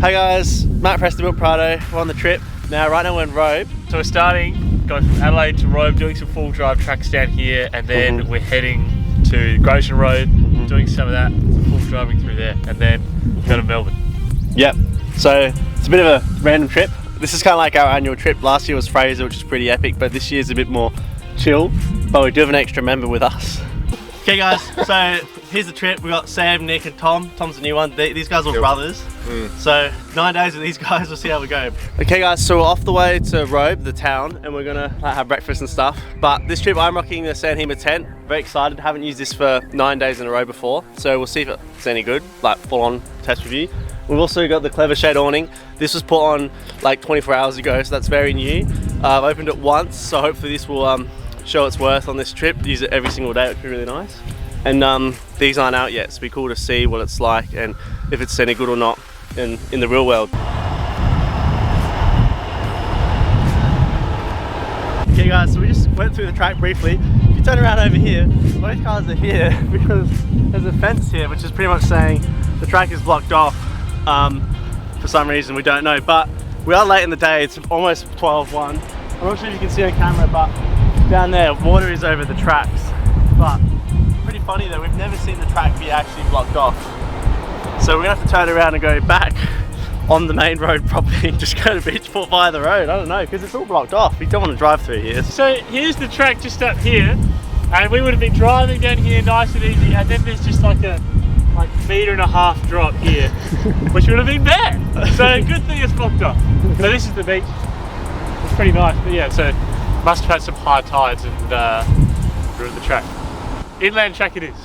Hey guys, Matt Preston built Prado. We're on the trip. Right now we're in Robe. So we're going from Adelaide to Robe, doing some full drive tracks down here, and then we're heading to Grosvenor Road, doing some of that, full driving through there, and then go to Melbourne. Yep, so it's a bit of a random trip. This is kind of like our annual trip. Last year was Fraser, which is pretty epic, but this year's a bit more chill. But we do have an extra member with us. Okay guys, so here's the trip. We've got Sam, Nick and Tom. Tom's the new one. These guys are brothers. So 9 days with these guys, we'll see how we go. Okay guys, so we're off the way to Robe, the town, and we're gonna have breakfast and stuff. But this trip I'm rocking the Sandhema tent. Very excited, haven't used this for 9 days in a row before. So we'll see if it's any good, like full on test review. We've also got the Clever Shade awning. This was put on like 24 hours ago, so that's very new. I've opened it once, so hopefully this will show its worth on this trip. Use it every single day, it would be really nice. And these aren't out yet, so it'd be cool to see what it's like and if it's any good or not in the real world. Okay guys, so we just went through the track briefly. If you turn around over here, both cars are here because there's a fence here which is pretty much saying the track is blocked off for some reason, we don't know. But we are late in the day, it's almost 12:01. I'm not sure if you can see on camera, but down there, water is over the tracks. But pretty funny though, we've never seen the track be actually blocked off. So we're gonna have to turn around and go back on the main road properly and just go to Beachport via the road. I don't know, because it's all blocked off. We don't want to drive through here. So here's the track just up here, and we would have been driving down here nice and easy, and then there's just like a metre-and-a-half drop here, which would have been bad. So good thing it's blocked off. So this is the beach. It's pretty nice, but yeah, so must have had some high tides and ruined the track. Inland track it is.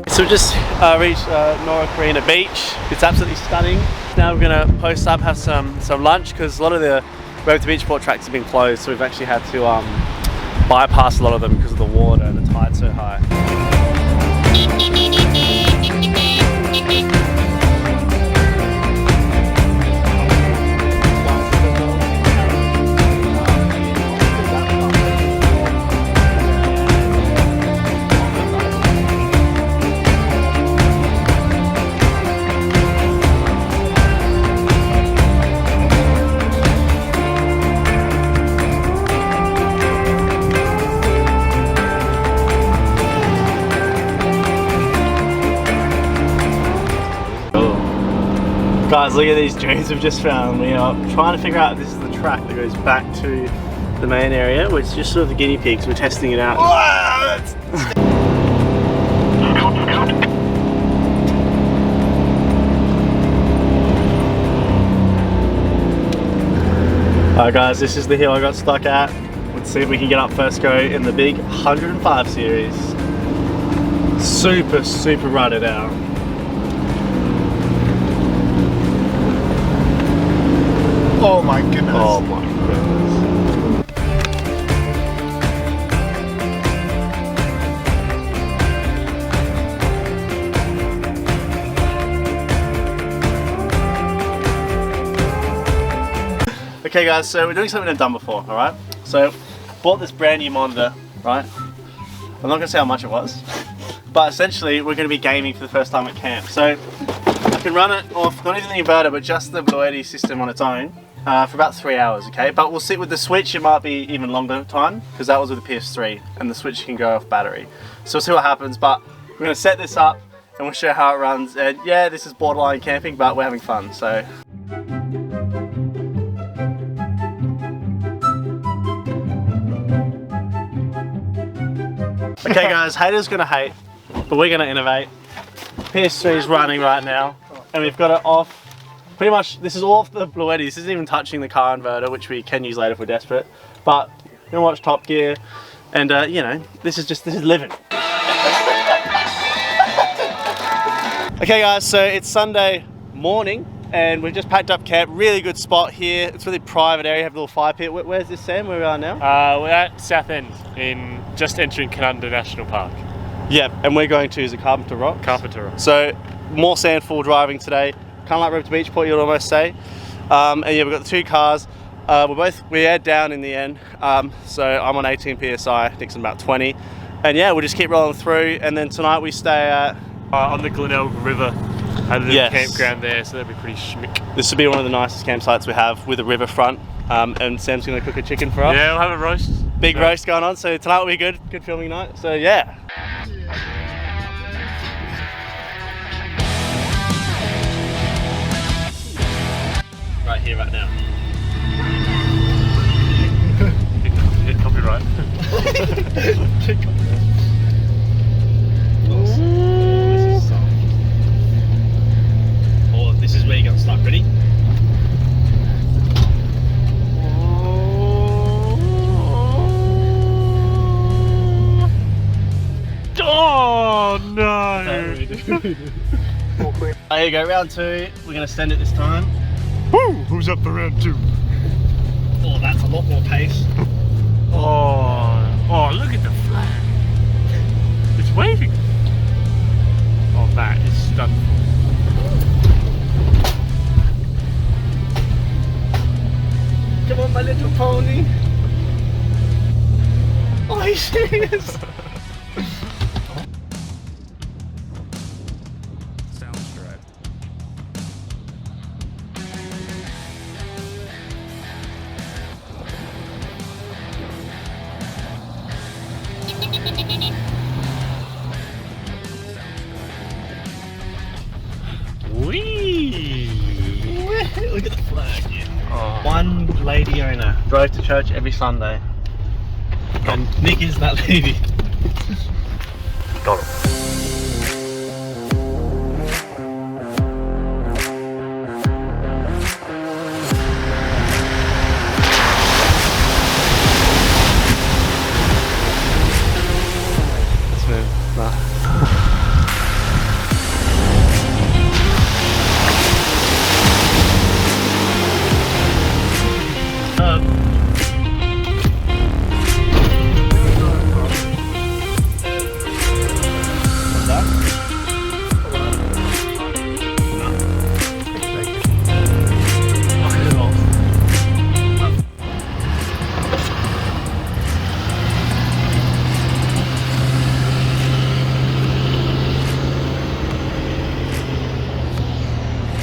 So we just reached Norah Beach. It's absolutely stunning. Now we're gonna post up, have some lunch, because a lot of the Robe to Beachport tracks have been closed, so we've actually had to bypass a lot of them because of the water and the tide's so high. Guys, look at these dunes we've just found. We are trying to figure out if this is the track that goes back to the main area, which is just sort of the guinea pigs. We're testing it out. Alright guys, this is the hill I got stuck at. Let's see if we can get up first go in the big 105 series. Super rutted out. Oh my goodness. Oh my goodness. Okay guys, so we're doing something I've done before, alright? So, bought this brand new monitor, right? I'm not gonna say how much it was, but essentially we're gonna be gaming for the first time at camp. So, I can run it off, not anything about it, but just the BLUETTI system on its own. For about 3 hours, okay? But we'll sit with the Switch, it might be even longer time, because that was with the PS3, and the Switch can go off battery. So we'll see what happens, but we're gonna set this up, and we'll show how it runs. And yeah, this is borderline camping, but we're having fun, so. Okay guys, haters gonna hate, but we're gonna innovate. PS3 is running right now, and we've got it off. Pretty much, this is all off the BLUETTI. This isn't even touching the car inverter, which we can use later if we're desperate. But we're gonna watch Top Gear, and you know, this is living. Okay guys, so it's Sunday morning, and we've just packed up camp. Really good spot here. It's a really private area. Have a little fire pit. Where's this, Sam? Where we are now? We're at Southend, just entering Canunda National Park. Yep, and we're going to, is it Carpenter Rock? Carpenter Rock. So, more sandfall driving today. Kind of like Robe to Beachport, you'd almost say. And yeah, we've got the two cars. we head down in the end. So I'm on 18 psi, Nick's on about 20, and yeah, we'll just keep rolling through. And then tonight we stay at on the Glenelg River, at the Yes. campground there, so that'd be pretty schmick. this will be one of the nicest campsites we have with a riverfront. And Sam's gonna cook a chicken for us. Yeah, we'll have a roast. Big roast going on. So tonight will be good filming night. So yeah. Right here, right now. Get copyright. Oh, this is where you got stuck. Ready? Oh no! There you go, round 2. We're gonna send it this time. Woo! Who's up for round 2? Oh, that's a lot more pace. Oh, look at the flag. It's waving. Oh, that is stunning. Come on, my little pony. Oh, he's serious. Soundstripe. Whee! Look at the flag. Oh. One lady owner drove to church every Sunday. And Nick is that lady. Got it. Let's move.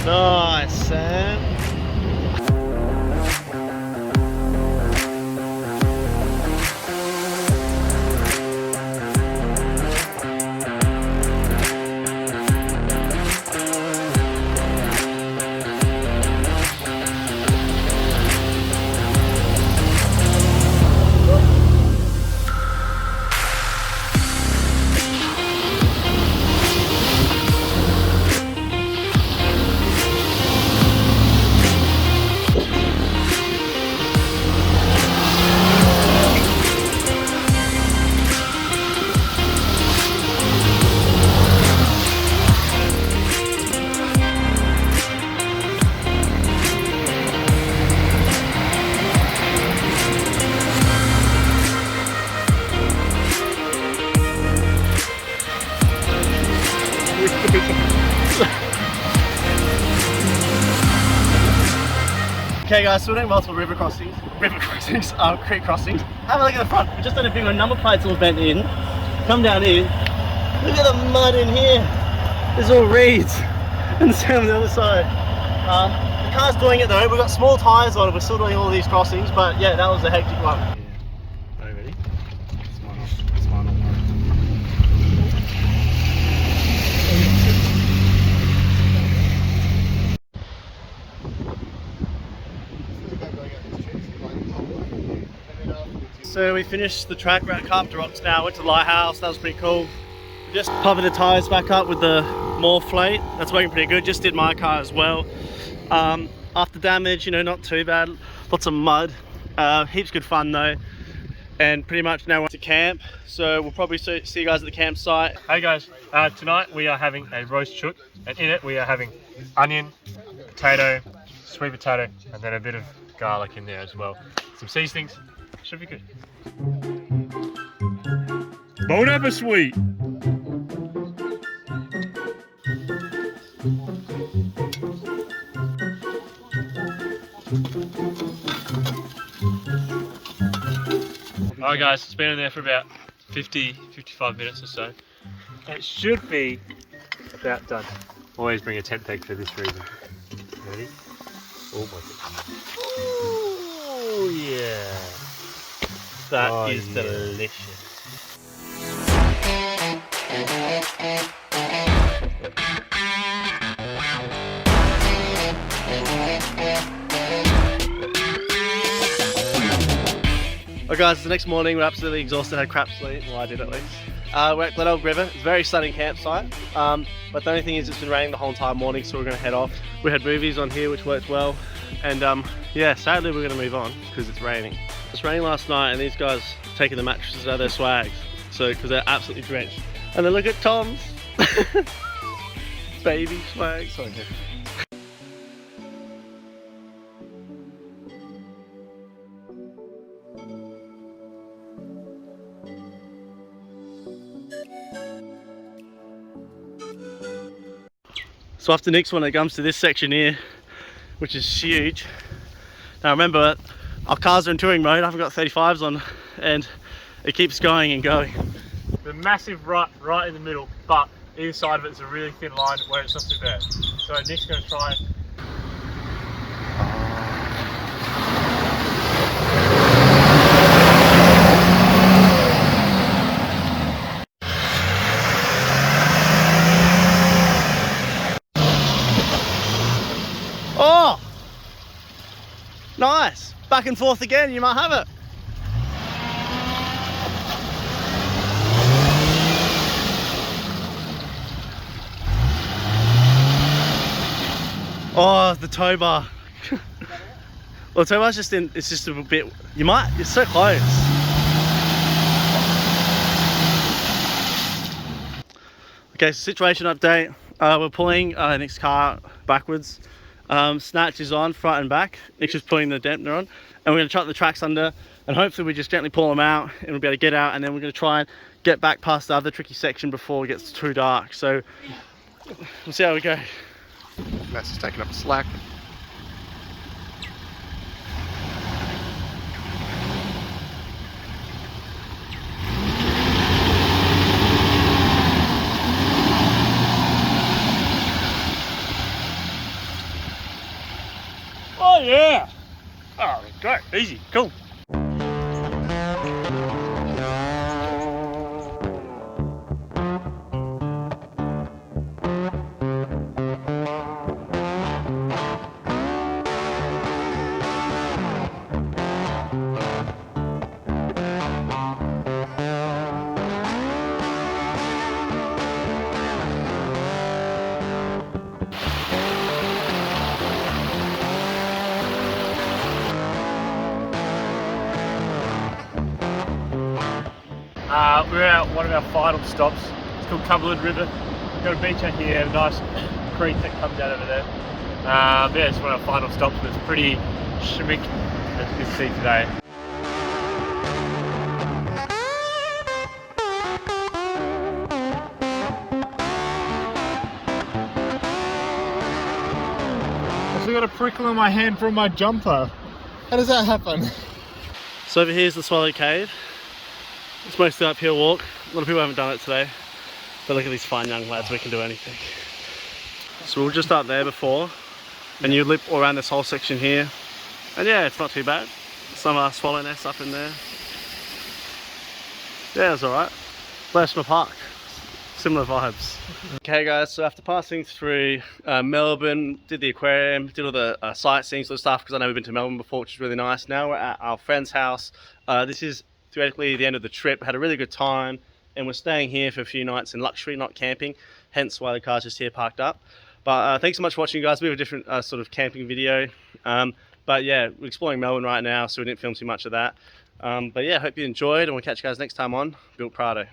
Nice, Sam. Okay guys, so we're doing multiple creek crossings, creek crossings. Have a look at the front. We just done a big one, number plates all bent in. Come down in. Look at the mud in here. There's all reeds. And Sam on the other side. The car's doing it though. We've got small tyres on it. We're still doing all these crossings, but yeah, that was a hectic one. Yeah. Are you ready? Smile on. So we finished the track route up to rocks now, went to the lighthouse, that was pretty cool. Just pumping the tyres back up with the Morphlate, that's working pretty good. Just did my car as well. After damage, you know, not too bad. Lots of mud, heaps good fun though. And pretty much now we're to camp, so we'll probably see you guys at the campsite. Hey guys, tonight we are having a roast chook, and in it we are having onion, potato, sweet potato, and then a bit of garlic in there as well. Some seasonings, should be good. Bon appetit! Alright guys, it's been in there for about 55 minutes or so. And it should be about done. Always bring a tent peg for this reason. Ready? Oh my goodness. Oh yeah. That is delicious. Well guys, it's the next morning, we're absolutely exhausted, had crap sleep, well I did at least. We're at Glenelg River, it's a very stunning campsite, but the only thing is it's been raining the whole entire morning, so we're going to head off. We had movies on here which worked well, and yeah, sadly we're going to move on because it's raining. It was raining last night and these guys are taking the mattresses out of their swags, so because they're absolutely drenched. And then look at Tom's baby swag. Sorry, dude. So after Nick's when it comes to this section here, which is huge. Now remember, our cars are in touring mode, I haven't got 35s on, and it keeps going and going. The massive rut right in the middle, but either side of it is a really thin line where it's not too bad. So Nick's going to try. Oh! Nice! Back and forth again, you might have it. Oh, the tow bar. Well, the tow bar's just in, it's just a bit, you might, it's so close. Okay, so situation update. We're pulling Nick's car backwards. Snatch is on, front and back. Nick's just putting the dampener on. And we're going to chuck the tracks under, and hopefully we just gently pull them out and we'll be able to get out, and then we're going to try and get back past the other tricky section before it gets too dark. So we'll see how we go. That's just taking up the slack. Oh yeah! Oh, great, easy, cool. We're at one of our final stops. It's called Cumberland River. We've got a beach out here, a nice creek that comes out over there. Yeah, it's one of our final stops, but it's pretty schmick, as you can see today. I still got a prickle in my hand from my jumper. How does that happen? So over here's the Swallow Cave. It's mostly uphill walk. A lot of people haven't done it today, but look at these fine young lads, we can do anything. So we were just up there before, and you lip around this whole section here, and yeah, it's not too bad. Some swallow nests up in there. Yeah, it's alright. Blessma Park, similar vibes. Okay guys, so after passing through Melbourne, did the aquarium, did all the sightseeing sort of stuff, because I know we've been to Melbourne before, which is really nice. Now we're at our friend's house. This is theoretically the end of the trip. Had a really good time, and we're staying here for a few nights in luxury, not camping, hence why the car's just here parked up. But thanks so much for watching, guys. We have a different sort of camping video, but yeah, we're exploring Melbourne right now, so we didn't film too much of that. But yeah, hope you enjoyed, and we'll catch you guys next time on Built Prado.